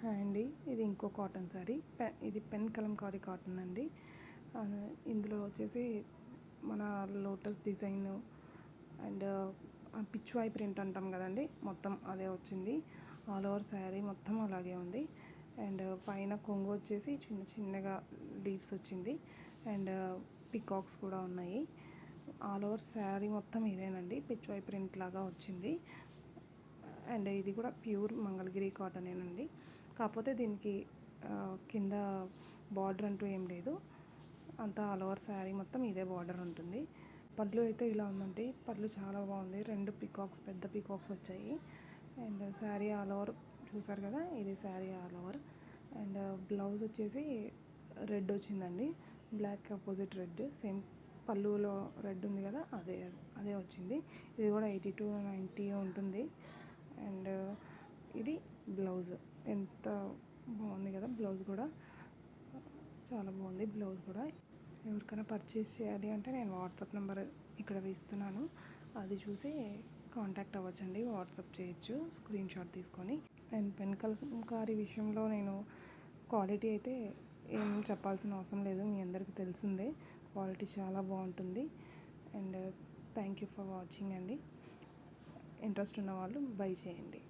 Hi అండి, ఇది ఇంకో కాటన్ శారీ. ఇది పెన్ కలంకారీ కాటన్ అండి. ఇందులో వచ్చేసి మన lotus design and Pichwai print అంటాం కదండి, మొత్తం అదే వచ్చింది. ఆల్ ఓవర్ శారీ మొత్తం అలాగే ఉంది. అండ్ పైన కొంగు వచ్చేసి చిన్న చిన్నగా లీవ్స్ వచ్చింది. అండ్ పికాక్స్ కూడా ఉన్నాయి. ఆల్ ఓవర్ శారీ మొత్తం ఇదేనండి, పిచ్వాయ్ ప్రింట్ లాగా వచ్చింది. అండ్ ఇది కూడా ప్యూర్ మంగళగిరి కాటనేనండి. కాకపోతే దీనికి కింద బార్డర్ అంటూ ఏం లేదు, అంతా ఆల్ ఓవర్ శారీ మొత్తం ఇదే బార్డర్ ఉంటుంది. పళ్ళు అయితే ఇలా ఉందండి. పళ్ళు చాలా బాగుంది. 2 పికాక్స్, పెద్ద పికాక్స్ వచ్చాయి. అండ్ శారీ ఆల్ ఓవర్ చూసారు కదా, ఇది sari all over. And blouse వచ్చేసి రెడ్ వచ్చిందండి, బ్లాక్ అపోజిట్ రెడ్. సేమ్ పళ్ళులో రెడ్ ఉంది కదా, అదే అదే వచ్చింది. ఇది కూడా 80 to 90 ఉంటుంది. అండ్ ఇది బ్లౌజ్. ఎంత బాగుంది కదా, బ్లౌజ్ కూడా చాలా బాగుంది. బ్లౌజ్ కూడా ఎవరికైనా పర్చేస్ చేయాలి అంటే నేను వాట్సాప్ నెంబర్ ఇక్కడ ఇస్తున్నాను, అది చూసి కాంటాక్ట్ అవ్వచ్చండి, వాట్సాప్ చేయొచ్చు స్క్రీన్ షాట్ తీసుకొని. అండ్ పెన్ కలంకారీ విషయంలో నేను క్వాలిటీ అయితే ఏం చెప్పాల్సిన అవసరం లేదు, మీ అందరికీ తెలిసిందే. క్వాలిటీ చాలా బాగుంటుంది. And thank you for watching అండి. ఇంట్రెస్ట్ ఉన్న వాళ్ళు బై చేయండి.